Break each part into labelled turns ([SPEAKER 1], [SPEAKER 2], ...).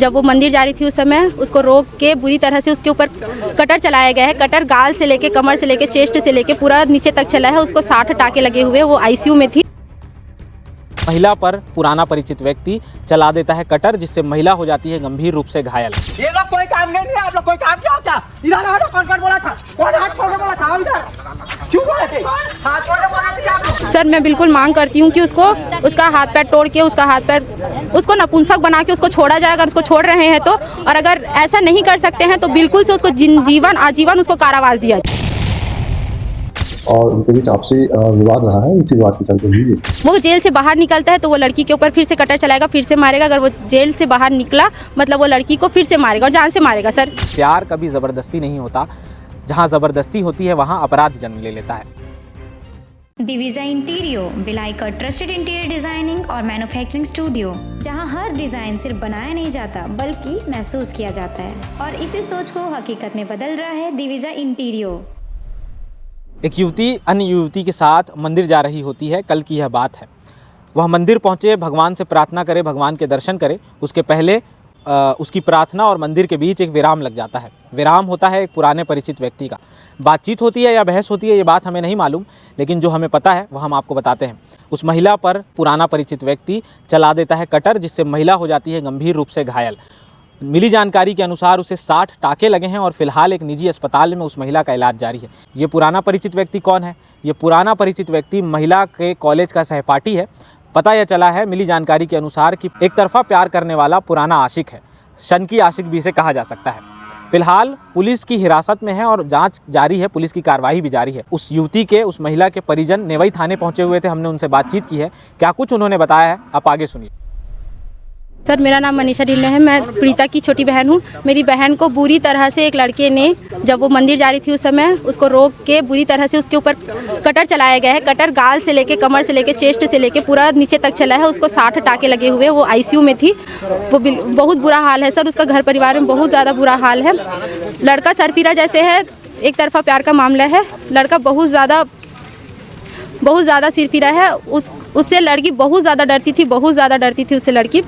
[SPEAKER 1] जब वो मंदिर जा रही थी उस समय उसको रोक के बुरी तरह से उसके ऊपर कटर चलाया गया है। कटर गाल से लेके कमर से लेके चेस्ट से लेके पूरा नीचे तक चला है। उसको 60 टाके लगे हुए, वो आईसीयू में थी।
[SPEAKER 2] महिला पर पुराना परिचित व्यक्ति चला देता है कटर, जिससे महिला हो जाती है गंभीर रूप से घायल।
[SPEAKER 3] ये लोग कोई काम नहीं है, आप लोग कोई काम क्या होता? इधर आओ, कौन बोला था? कौन हाथ छोड़ने बोला था? इधर क्यों बोले थे? हाथ छोड़ने बोला थे आप लोग?
[SPEAKER 1] सर मैं बिल्कुल मांग करती हूँ कि उसका हाथ पैर तोड़ के, उसका हाथ पैर उसको नपुंसक बना के उसको छोड़ा जाए। अगर उसको छोड़ रहे हैं तो, और अगर ऐसा नहीं कर सकते हैं तो बिल्कुल से उसको जीवन आजीवन उसको कारावास दिया जाए।
[SPEAKER 4] और उनके बीच आपसी विवाद रहा है, इसी विवाद के चलते हुई
[SPEAKER 1] वो जेल से बाहर निकलता है तो वो लड़की के ऊपर फिर से कटर चलाएगा, फिर से मारेगा। अगर वो जेल से बाहर निकला मतलब वो लड़की को फिर से मारेगा और जान से मारेगा। सर
[SPEAKER 2] प्यार कभी ज़बरदस्ती नहीं होता, जहाँ ज़बरदस्ती होती है वहाँ अपराध जन्म ले लेता है।
[SPEAKER 5] दिविजा इंटीरियो भिलाई का ट्रस्टेड इंटीरियर डिजाइनिंग और मैन्युफैक्चरिंग स्टूडियो, जहां हर डिजाइन सिर्फ बनाया नहीं जाता बल्कि महसूस किया जाता है, और इसी सोच को हकीकत में बदल रहा है दिविजा इंटीरियो।
[SPEAKER 2] एक युवती अन्य युवती के साथ मंदिर जा रही होती है। कल की यह बात है। वह मंदिर पहुंचे, भगवान से प्रार्थना करे, भगवान के दर्शन करे। उसके पहले उसकी प्रार्थना और मंदिर के बीच एक विराम लग जाता है। विराम होता है एक पुराने परिचित व्यक्ति का। बातचीत होती है या बहस होती है ये बात हमें नहीं मालूम, लेकिन जो हमें पता है वह हम आपको बताते हैं। उस महिला पर पुराना परिचित व्यक्ति चला देता है कटर, जिससे महिला हो जाती है गंभीर रूप से घायल। मिली जानकारी के अनुसार उसे 60 टाके लगे हैं और फिलहाल एक निजी अस्पताल में उस महिला का इलाज जारी है। ये पुराना परिचित व्यक्ति कौन है? ये पुराना परिचित व्यक्ति महिला के कॉलेज का सहपाठी है। पता यह चला है मिली जानकारी के अनुसार कि एक तरफा प्यार करने वाला पुराना आशिक है। शनकी आशिक भी इसे कहा जा सकता है। फिलहाल पुलिस की हिरासत में है और जांच जारी है, पुलिस की कार्रवाई भी जारी है। उस युवती के, उस महिला के परिजन नेवई थाने पहुंचे हुए थे। हमने उनसे बातचीत की है, क्या कुछ उन्होंने बताया है आप आगे सुनिए।
[SPEAKER 1] सर मेरा नाम मनीषा ढिल्लो है, मैं प्रीता की छोटी बहन हूँ। मेरी बहन को बुरी तरह से एक लड़के ने, जब वो मंदिर जा रही थी उस समय उसको रोक के बुरी तरह से उसके ऊपर कटर चलाया गया है। कटर गाल से लेके कमर से लेके चेस्ट से लेके पूरा नीचे तक चला है। उसको 60 टाके लगे हुए, वो आईसीयू में थी। वो बहुत बुरा हाल है सर, उसका घर परिवार में बहुत ज़्यादा बुरा हाल है। लड़का सरफिरा जैसे है, एक तरफा प्यार का मामला है। लड़का बहुत ज़्यादा सिरफिरा है। उससे लड़की बहुत ज़्यादा डरती थी उससे लड़की।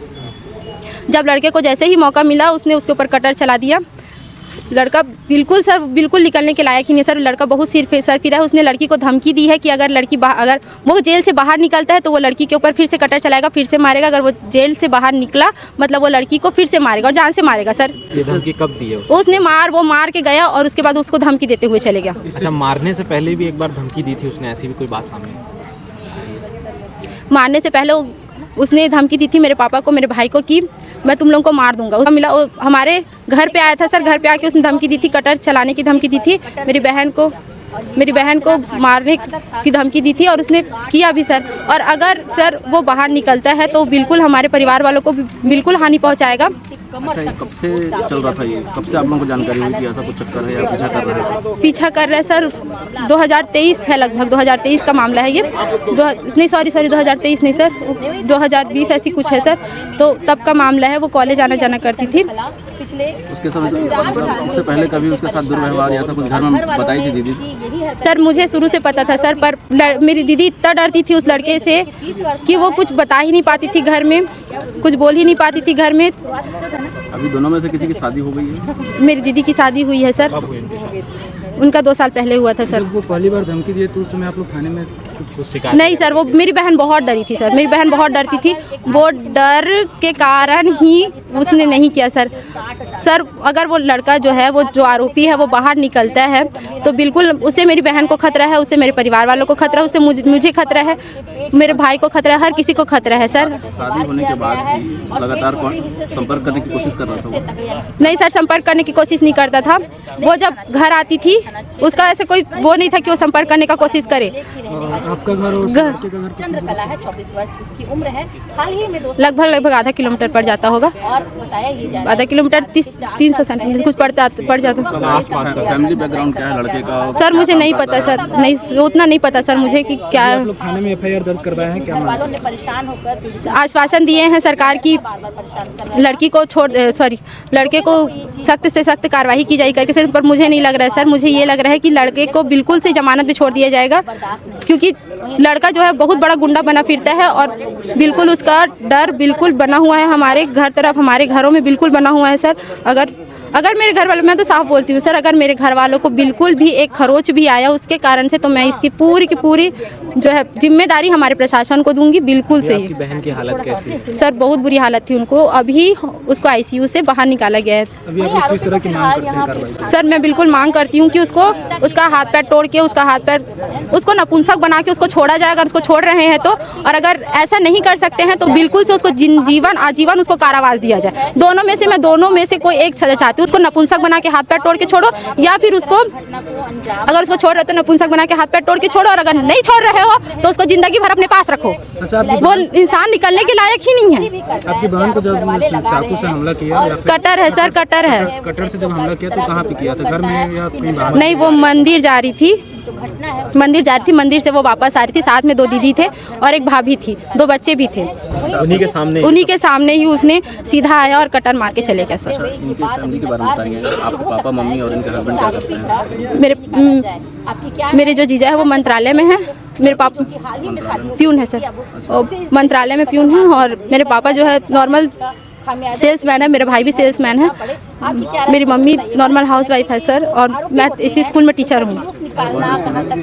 [SPEAKER 1] जब लड़के को जैसे ही मौका मिला उसने उसके ऊपर कटर चला दिया। लड़का बिल्कुल निकलने के लायक ही नहीं सर। लड़का बहुत सरफिरा है। उसने लड़की को धमकी दी है कि अगर वो जेल से बाहर निकलता है तो वो लड़की के ऊपर फिर से कटर चलाएगा, फिर से मारेगा। अगर वो जेल से बाहर निकला मतलब वो लड़की को फिर से मारेगा और जान से मारेगा। सर
[SPEAKER 2] ये धमकी कब दी है
[SPEAKER 1] उसने? वो मार के गया और उसके बाद उसको धमकी देते हुए चले गया।
[SPEAKER 2] अच्छा, मारने से पहले भी एक बार धमकी दी थी उसने, ऐसी भी कोई बात सामने?
[SPEAKER 1] मारने से पहले उसने धमकी दी थी मेरे पापा को, मेरे भाई को, कि मैं तुम लोगों को मार दूंगा। उसका मिला हमारे घर पे आया था सर। घर पे आके उसने धमकी दी थी, कटर चलाने की धमकी दी थी। मेरी बहन को मारने की धमकी दी थी और उसने किया भी सर। और अगर सर वो बाहर निकलता है तो बिल्कुल हमारे परिवार वालों को बिल्कुल हानि पहुंचाएगा।
[SPEAKER 6] अच्छा, ये कब से चल रहा था? ये कब से आप लोगों को जानकारी हुई कि ऐसा कुछ चक्कर है या पीछा कर रहे हैं?
[SPEAKER 1] पीछा कर रहे हैं सर। 2023 है, लगभग 2023 का मामला है ये। नहीं सॉरी 2023 नहीं सर, 2020 ऐसी कुछ है सर। तो तब का मामला है। वो कॉलेज आना जाना करती थी।
[SPEAKER 6] उसके साथ मतलब इससे पहले कभी उसके साथ दुर्व्यवहार या ऐसा कुछ घर में बताई थी दीदी?
[SPEAKER 1] सर मुझे शुरू से पता था सर, पर मेरी दीदी इतना डरती थी उस लड़के से कि वो कुछ बता ही नहीं पाती थी घर में, कुछ बोल ही नहीं पाती थी घर में।
[SPEAKER 6] अभी दोनों में से किसी की शादी हो गई है?
[SPEAKER 1] मेरी दीदी की शादी हुई है सर। उनका 2 साल पहले हुआ था सर।
[SPEAKER 7] जब वो पहली बार धमकी दिए तो उस समय आप लोग थाने में कुछ शिकायत?
[SPEAKER 1] नहीं सर, वो मेरी बहन बहुत डरी थी सर। मेरी बहन बहुत डरती थी। वो डर के कारण ही उसने नहीं किया सर। अगर वो लड़का जो है, वो जो आरोपी है, वो बाहर निकलता है तो बिल्कुल उससे मेरी बहन को खतरा है, उससे मेरे परिवार वालों को खतरा है, उससे मुझे खतरा है, मेरे भाई को खतरा है, हर किसी को खतरा है सर।
[SPEAKER 6] शादी होने के बाद भी लगातार संपर्क करने की कोशिश कर रहा था?
[SPEAKER 1] नहीं सर, संपर्क करने की कोशिश नहीं करता था। वो जब घर आती थी उसका ऐसे कोई वो नहीं था कि वो संपर्क करने का कोशिश करे।
[SPEAKER 7] आपका घर और लड़के का घर
[SPEAKER 8] चंद्रकला है, 24 वर्ष की उम्र है। हाल ही में
[SPEAKER 1] लगभग आधा किलोमीटर पड़ जाता होगा।
[SPEAKER 8] और बताया ये जा
[SPEAKER 1] आधा किलोमीटर 300 सेंटीमीटर कुछ पड़ जाता।
[SPEAKER 6] फैमिली बैकग्राउंड क्या है लड़के का?
[SPEAKER 1] सर मुझे नहीं पता सर, नहीं उतना नहीं पता सर मुझे कि क्या।
[SPEAKER 7] आप लोग थाने में एफआईआर दर्ज करवाए हैं? क्या
[SPEAKER 8] वालों ने परेशान होकर
[SPEAKER 1] आश्वासन दिए हैं सरकार की लड़के को सख्त से सख्त कार्रवाई की जाए करके सर, पर मुझे नहीं लग रहा है सर। मुझे ये लग रहा है कि लड़के को बिल्कुल से जमानत पे छोड़ दिया जाएगा, क्योंकि लड़का जो है बहुत बड़ा गुंडा बना फिरता है और बिल्कुल उसका डर बिल्कुल बना हुआ है हमारे घर तरफ, हमारे घरों में बिल्कुल बना हुआ है सर। अगर मेरे घर वालों, मैं तो साफ बोलती हूँ सर, अगर मेरे घर वालों को बिल्कुल भी एक खरोच भी आया उसके कारण से, तो मैं इसकी पूरी की पूरी जो है जिम्मेदारी हमारे प्रशासन को दूंगी। बिल्कुल सही।
[SPEAKER 2] आपकी बहन की हालत कैसी है?
[SPEAKER 1] सर बहुत बुरी हालत थी, उनको अभी उसको आईसीयू से बाहर निकाला गया है।
[SPEAKER 7] अभी आप लोग किस तरह की मांग करते हैं कार्रवाई?
[SPEAKER 1] सर मैं बिल्कुल मांग करती हूँ कि उसका हाथ पैर तोड़ के, उसको नपुंसक बना के उसको छोड़ा जाए, अगर उसको छोड़ रहे हैं तो। और अगर ऐसा नहीं कर सकते हैं तो बिल्कुल से उसको जीवन आजीवन उसको कारावास दिया जाए। दोनों में से कोई एक सजा चाहती हूँ। उसको नपुंसक बना के हाथ पैर तोड़ के छोड़ो, या फिर उसको अगर उसको छोड़ रहे हो तो नपुंसक बना के हाथ पैर तोड़ के छोड़ो, और अगर नहीं छोड़ रहे हो तो उसको जिंदगी भर अपने पास रखो।
[SPEAKER 7] अच्छा,
[SPEAKER 1] वो इंसान निकलने के लायक ही नहीं है।
[SPEAKER 7] आपकी बहन को जब चाकू से हमला किया या फिर
[SPEAKER 1] कटर है सर, कटर है।
[SPEAKER 7] कटर से जब हमला किया तो कहाँ पे किया था, घर में या कहीं बाहर?
[SPEAKER 1] नहीं, वो मंदिर जा रही थी, मंदिर से वो वापस आ रही थी। साथ में 2 दीदी थे और एक भाभी थी, 2 बच्चे भी थे। उन्हीं के सामने ही उसने सीधा आया और कटर मार के चले गया सर।
[SPEAKER 6] इनकी फैमिली के बारे में बताएंगे, आपके पापा मम्मी और इनके हस्बैंड क्या करते हैं?
[SPEAKER 1] मेरे जो जीजा है वो मंत्रालय में है। मेरे पापा प्यून है सर, मंत्रालय में प्यून है। और मेरे पापा जो है नॉर्मल सेल्समैन है, मेरा भाई भी सेल्समैन है। मेरी मम्मी नॉर्मल हाउसवाइफ है सर, और मैं इसी स्कूल में टीचर हूँ,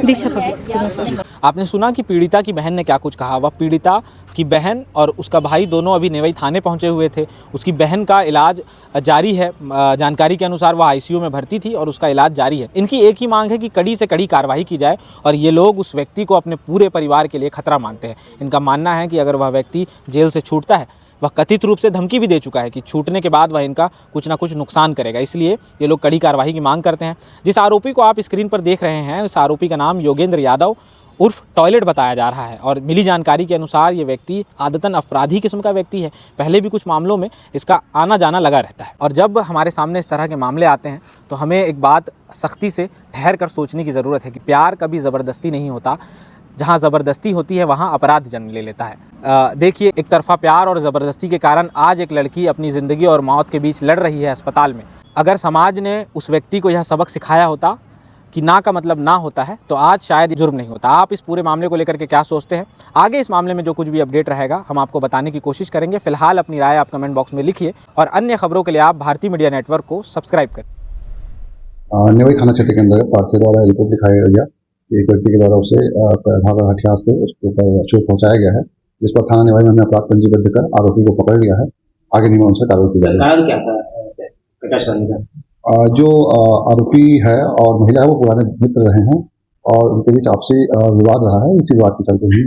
[SPEAKER 1] दीक्षा पब्लिक स्कूल में सर।
[SPEAKER 2] आपने सुना कि पीड़िता की बहन ने क्या कुछ कहा। वह पीड़िता की बहन और उसका भाई दोनों अभी नेवई थाने पहुंचे हुए थे। उसकी बहन का इलाज जारी है। जानकारी के अनुसार वह आईसीयू में भर्ती थी और उसका इलाज जारी है। इनकी एक ही मांग है कि कड़ी से कड़ी कार्रवाई की जाए, और ये लोग उस व्यक्ति को अपने पूरे परिवार के लिए खतरा मानते हैं। इनका मानना है कि अगर वह व्यक्ति जेल से छूटता है, वह कथित रूप से धमकी भी दे चुका है कि छूटने के बाद वह इनका कुछ ना कुछ नुकसान करेगा। इसलिए ये लोग कड़ी कार्रवाई की मांग करते हैं। जिस आरोपी को आप स्क्रीन पर देख रहे हैं, उस आरोपी का नाम योगेंद्र यादव उर्फ टॉयलेट बताया जा रहा है। और मिली जानकारी के अनुसार ये व्यक्ति आदतन अपराधी किस्म का व्यक्ति है। पहले भी कुछ मामलों में इसका आना जाना लगा रहता है। और जब हमारे सामने इस तरह के मामले आते हैं तो हमें एक बात सख्ती से ठहर कर सोचने की ज़रूरत है कि प्यार कभी ज़बरदस्ती नहीं होता। जहाँ ज़बरदस्ती होती है वहाँ अपराध जन्म ले लेता है। देखिए, एक तरफा प्यार और ज़बरदस्ती के कारण आज एक लड़की अपनी ज़िंदगी और मौत के बीच लड़ रही है अस्पताल में। अगर समाज ने उस व्यक्ति को यह सबक सिखाया होता कि ना का मतलब ना होता है, तो आज शायद जुर्म नहीं होता। आप इस पूरे मामले को लेकर के क्या सोचते हैं? आगे इस मामले में जो कुछ भी अपडेट रहेगा हम आपको बताने की कोशिश करेंगे। फिलहाल अपनी राय आप कमेंट बॉक्स में लिखिए, और अन्य खबरों के लिए आप भारतीय मीडिया नेटवर्क को सब्सक्राइब करें।
[SPEAKER 4] नेवई थाना क्षेत्र के अंदर पार्थिव वाला रिपोर्ट दिखाया गया कि एक व्यक्ति के द्वारा उसे धारदार हथियार से उसके ऊपर चोट पहुंचाया गया है, जिस पर थाना नेवई में हमने अपराध पंजीबद्ध कर आरोपी को पकड़ लिया है। आगे नियमों से कार्रवाई की जाएगी।
[SPEAKER 3] कारण क्या था?
[SPEAKER 4] जो आरोपी है और महिला है वो पुराने मित्र रहे हैं और उनके बीच आपसी विवाद रहा है। इसी विवाद के चलते हुई